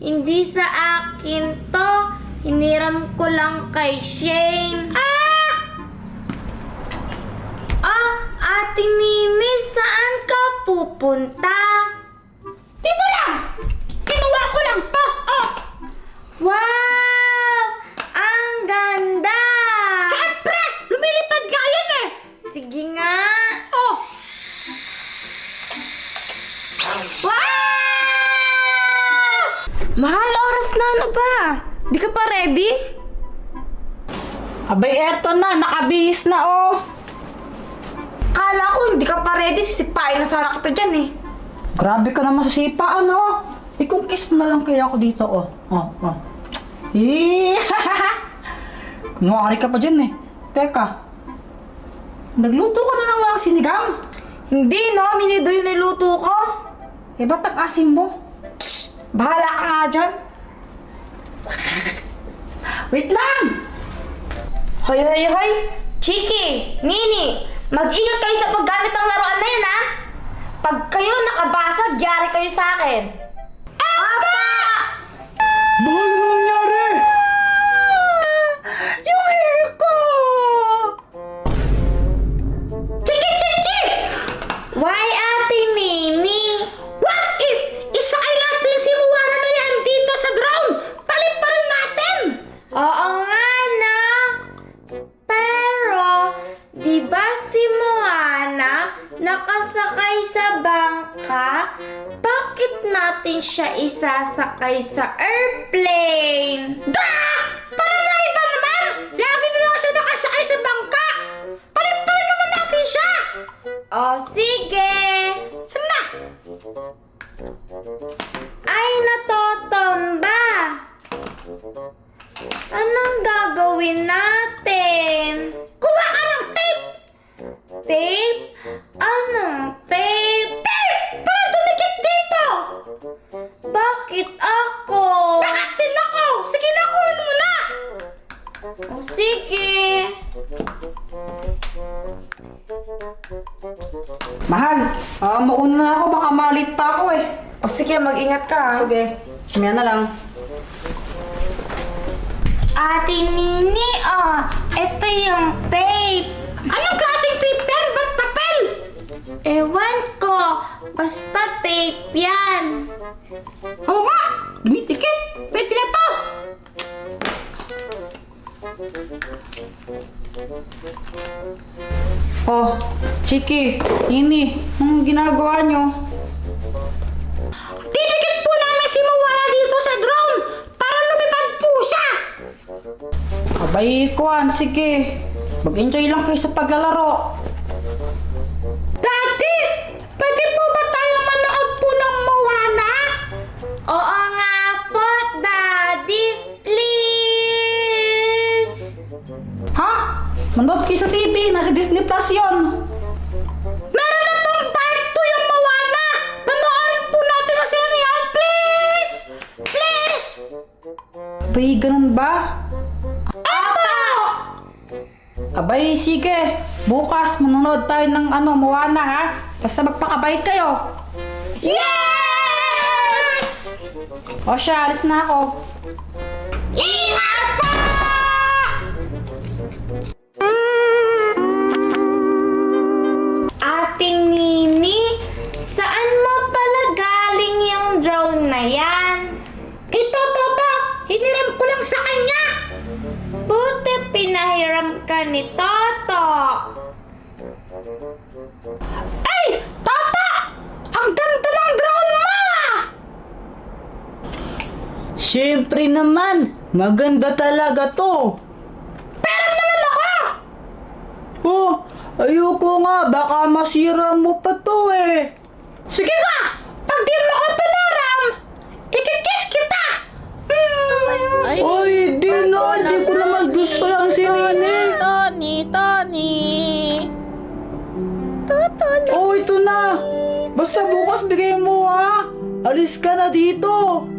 Hindi sa akin to. Hiniram ko lang kay Shane. Ate Nini, saan ka pupunta? Dito lang! Kinuha ko lang to! Oh! Wow! Ang ganda! Siyempre! Lumilipad nga yan eh! Sige nga. Oh! Wow! Mahal, oras na, ano ba? Di ka pa ready? Abay, eto na! Nakabihis na oh! Kala ko hindi ka pa ready, sisipain na sana kita dyan eh. Grabe ka naman sa sipa, ano? Ikong-kiss mo na lang kaya ako dito, oh. Oh, oh. Kunwari ka pa dyan eh. Teka. Nagluto ka na ng mga sinigang? Hindi no, minido yung niluto ko. Eh, ba't ang asim mo? Bahala ka nga dyan. Wait lang! Hoy, hoy, hoy! Chiki! Nini! Mag-ingat kayo sa paggamit ng laruan na yan, ha? Pag kayo nakabasag, yari kayo sa akin. Apa! Mahal, ano nangyari? Yung hair ko! Chiki, chiki! Why, Ate Nini? What if isakay natin si Moana na yan dito sa drone? Paliparin natin! Oo nga, no? Pero, di ba si Moana nakasakay sa bangka? Bakit natin siya isasakay sa airplane? Para na iba naman! Lagi na lang siya nakasakay sa bangka! Paliparin naman natin siya! O, sige! Saan na? Ay, natotomba! Anong gagawin natin? Kuha ka ng tape! Tape? Anong tape? Tape! Para dumikit dito! Bakit ako? Bakit din ako? Sige na, kunin mo na! O, sige! Mahal, mauna na ako. Baka malit pa ako eh. O, sige, mag-ingat ka. Sige, mamaya na lang. Ate Nini, ito yung tape. Anong klaseng tape yan? Ba't papel? Ewan ko, basta tape yan. Oo nga! Dumitikit! Tape na to! Oh, Chiki, Nini, anong ginagawa nyo? Titikit po namin si Moana dito sa drone para lumipad po siya! Abay, Kwan, sige. Mag-enjoy lang kayo sa paglalaro. Daddy! Pwede po ba tayo manood po ng Moana? Oo nga po, Daddy, please. Ha? Manood kayo sa TV, nasa Disney Plus yun. Meron na pong part 2 yung Moana! Panoorin po natin ang serial, please! Please! Abay, ganun ba? Apo! Abay, sige. Bukas, manonood tayo ng Moana, ha? Basta magpakabait kayo. Yes! O siya, alis na ako. Ingat po! Ating Nini, saan mo pala galing yung drone na yan? Ito, Toto! Hiniram ko lang sa kanya! Buti pinahiram ka ni Toto. Ay! Toto! Ang ganda ng drone mo! Siyempre naman! Maganda talaga to! Pero naman ako! Oh! Ayoko nga! Baka masira mo pa to eh! Sige nga! Pag di mo ko pinaram, ikikiss kita! Ay, di na! Di ko naman gusto yung si Nini! Tony! Oh, ito na! Basta bukas bigay mo ha! Alis ka na dito!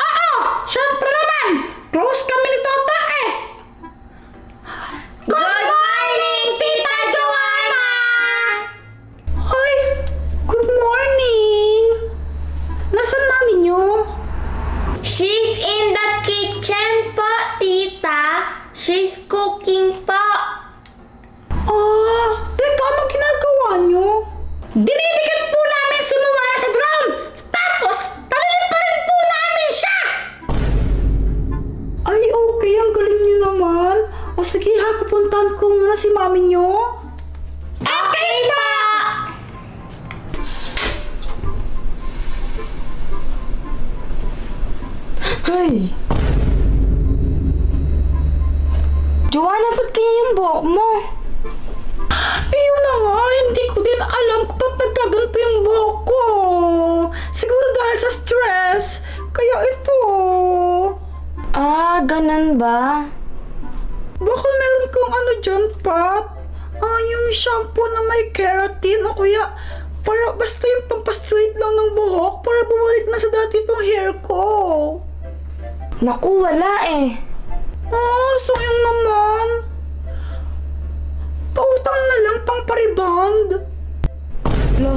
Oo! Siyempre naman! Close kami ni Toto eh! Good morning, Tita Joanna! Hoy! Good morning! Nasaan mami niyo? Ay, Joanna, ba't kaya yung buhok mo? ayun na nga, hindi ko din alam kung ba't nagkaganto yung buhok ko. Siguro dahil sa stress. Kaya ito. Ah, ganun ba? Baka meron kang ano dyan, Pat? Yung shampoo na may keratin o kaya para basta yung pampastraight lang ng buhok para bumalik na sa dati itong hair ko. Naku, wala eh. Sayang naman. Pautang na lang pang pariband. Lo,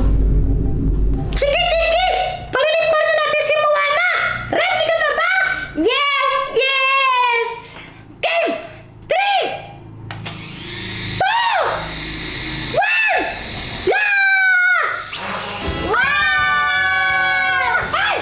Sige, Chiki! Palilipan na natin si Moana! Ready ka na ba? yes! Yes! Game! 3! 2! 1! Yeah! Wow! Ay!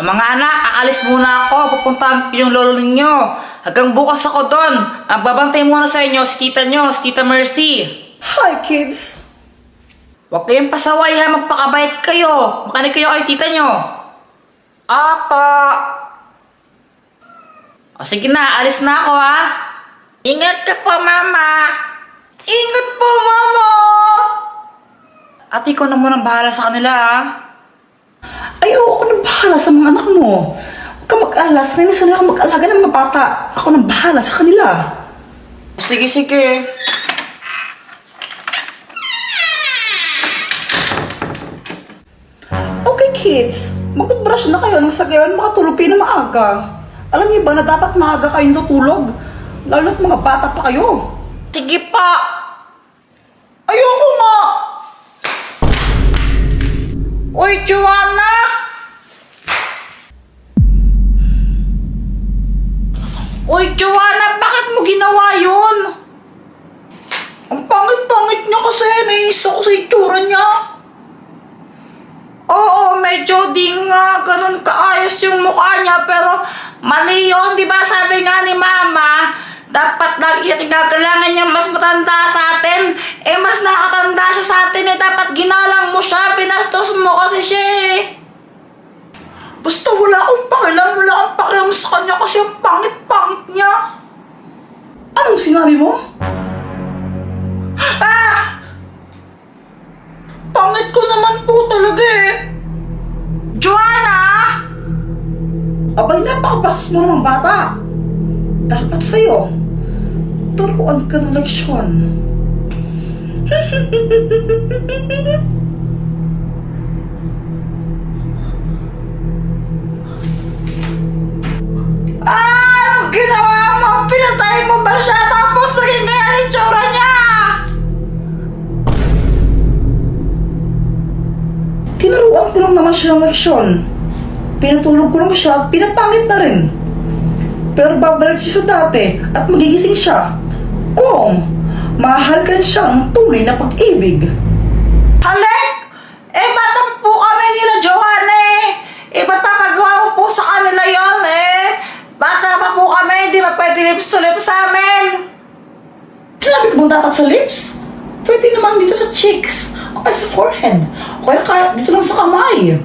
Mga anak, aalis muna ako. Pupuntahan ko yung lolo ninyo. Hanggang bukas ako doon. Ang babantay muna sa inyo, si tita nyo, si tita Mercy. Hi, kids! Huwag kayong pasaway ha, magpakabait kayo. Makinig kayo kay tita nyo. Apa. O sige na, alis na ako ha. Ingat ka po, mama. Ingat po, mama. Ate, ikaw na muna bahala sa kanila ha. Ay, oo, ako nang bahala sa mga anak mo. Huwag ka mag-alala. Sanay na sanay ako mag-alaga ng mga bata. Ako nang bahala sa kanila. Sige, sige. Okay, kids. Mag-brush na kayo nang sa gayon makatulog kayo na maaga. Alam niyo ba na dapat maaga kayong tutulog? Lalo na't mga bata pa kayo. Sige pa. Ayoko nga! Uy, Joanna! Uy, Joanna, bakit mo ginawa yun? Ang pangit-pangit niya kasi. Nainis ako sa itsura niya. Oo, medyo di nga ganun kaayos yung mukha niya, pero mali yun, di ba? Sabi nga ni Mama, dapat lagi natin kailangan niya mas matanda sa atin. Eh, mas nakatanda siya sa atin eh. Dapat ginalang mo siya, pinastos mo kasi siya eh. Basta wala akong pakialam sa kanya kasi ang pangit-pangit niya. Anong sinabi mo? Ah! Pangit ko naman po talaga eh. Joanna! Abay, napakabastos mo namang bata. Dapat sa'yo, turuan ka ng leksyon. Anong ginawa mo? Pinatay mo ba siya? Tapos naging kaya ang itsura niya! Tinuruan ko lang naman siya ng leksyon. Pinatulog ko lang siya at pinapangit na rin. Pero babalik siya sa dati at magigising siya kung mahalkan siya ng tunay na pag-ibig. Halek! Eh, bata po kami nila Joanna eh! Eh, ba't papagawa mo po sa kanila yon eh? Bata pa po kami, hindi ba pwede lips to lips sa amin? Sinabi ko bang dapat sa lips? Pwede naman dito sa cheeks o kaya sa forehead o kaya kahit dito lang sa kamay.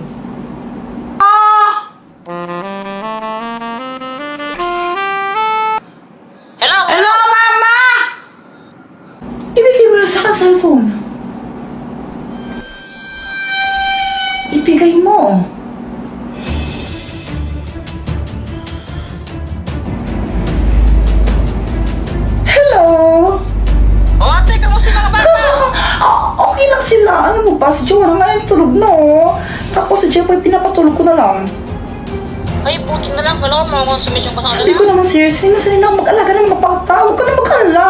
Hello? Hello, Mama! Ibigay mo na sa akin cellphone. Ibigay mo. Hello? O ate, kamusta mga bata? Okay lang sila. Ano mo ba? Si Joanna ngayon tulog na oh. Tapos si Jeffoy pinapatulog ko na lang. Ay, puti na lang. Kala ko mga consumption pa sa Sabi ko naman seriously na sanay na ako mag-alaga ng mga bata. Huwag ka na mag-alala.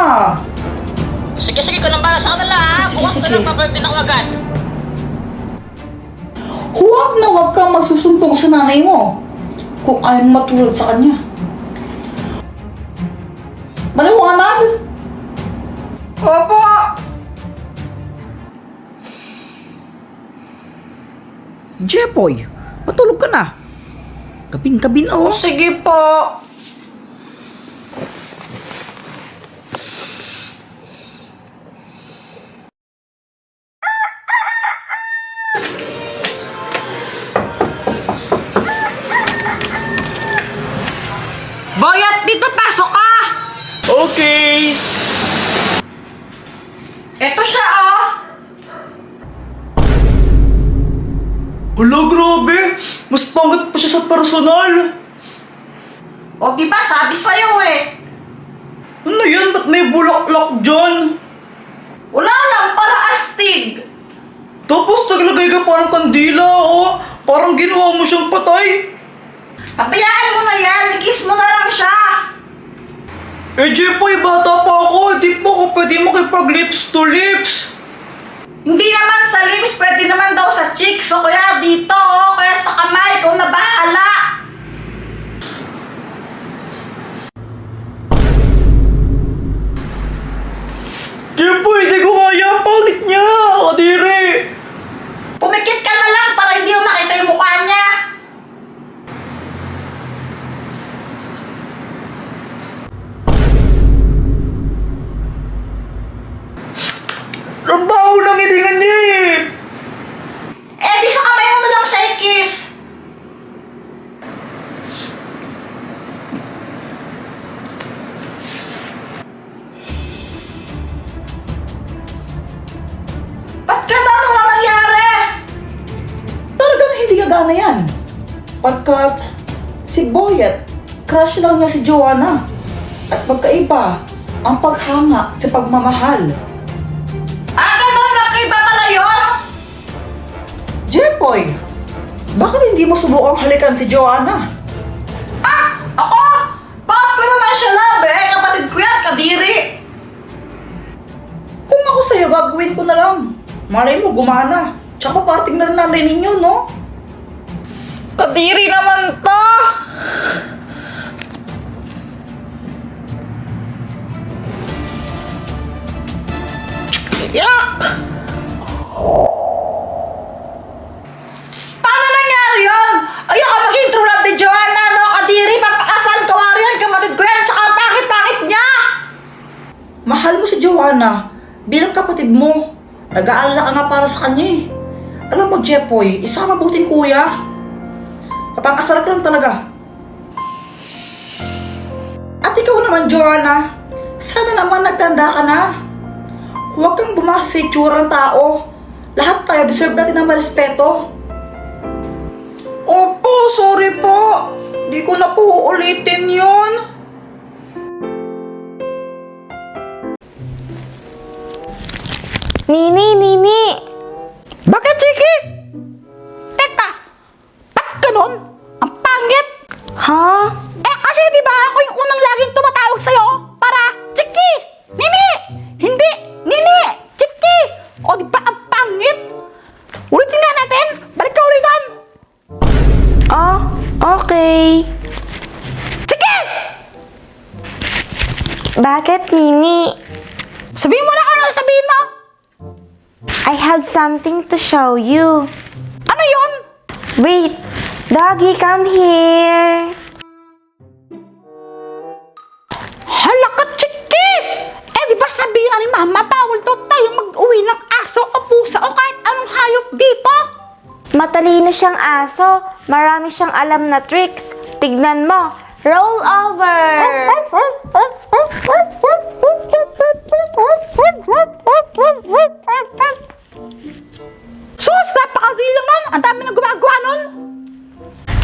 Sige, sige, ko nang bala sa kanila ha. Sige, Bukas sige. na lang papalitin ako agad. Huwag na huwag kang magsusumbong sa nanay mo kung ayaw mo matulad sa kanya. Maliwanag? Opo! Jeffoy, matulog ka na. Kabin, oh. Sige po. Boyat, dito pasok ka! Okay! Eto siya, oh! Hala, grabe! Mas pangit pa siya sa personal! O, diba, sabi sa'yo eh. Ano yan? Ba't may bulaklak dyan? Wala lang, para astig. Tapos naglagay ka parang kandila, oh! Parang ginawa mo siyang patay! Papayaan mo na yan, i-kiss mo na lang siya. Eh, Jepoy, bata pa ako! Di po ako pwede makipag-lips to lips! Hindi naman sa lips, pwede naman daw sa cheeks. O kaya dito, o kaya sa kamay, ikaw na bahala. Jepoy, di ko kaya ang pangit niya! Kadiri! Pumikit ka na lang para hindi mo makita yung mukha niya. Ang baho ng hiningan niya eh! Eh, di sa kamay mo na lang siya i-kiss. Ba't gano'n? Ano nangyari? Talagang hindi gagana yan. Pagkat si Boyet, crush lang niya si Joanna. At magkaiba ang paghanga sa pagmamahal. Ah, gano'n? Magkaiba pala yun? Jepoy, bakit hindi mo subukang halikan si Joanna? Ah, ako? Bakit ko naman siya love eh? Kapatid ko yan, kadiri. Kung ako sa'yo, gagawin ko na lang. Malay mo, gumana. Tsaka parting na namin ninyo, no? Kadiri naman to. Yak! Paano nangyari yun? Ayoko maging true love ni Joanna, no? Kadiri, papakasal ka yan, kapatid ko yan, tsaka ang pangit-pangit niya! Mahal mo si Joanna bilang kapatid mo. Nag-aalala ka nga para sa kanya eh. Alam mo, Jepoy, isang mabuting kuya. Kapag-asal ka lang talaga. At ikaw naman, Joanna, sana naman nagtanda ka na. Huwag kang bumasa sa itsura ng tao. Lahat tayo deserve natin ng marespeto. Opo, sorry po. Di ko na po uulitin yun. Nini! Bakit, Chiki? Teka, ba't ganun? Ang pangit! Ha? Eh kasi di ba ako yung unang laging tumatawag sa'yo para, Chiki! Nini! Hindi! Nini! Chiki! O di ba ang pangit? Ulitin nga natin! Balik ka ulitan! Oh, okay. Chiki! Bakit, Nini? Sabihin mo na kung ano sabihin mo! I have something to show you. Ano yun? Wait, doggy, come here. Hala ka, Chiki! Eh di ba sabihin ni Mama, bawal daw tayo mag-uwi ng aso o pusa o kahit anong hayop dito? Matalino siyang aso. Marami siyang alam na tricks. Tignan mo. Roll over. Sus, napakadali naman! Ang dami na gumagawa nun!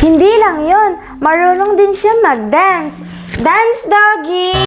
Hindi lang yun. Marunong din siya mag-dance. Dance, doggy.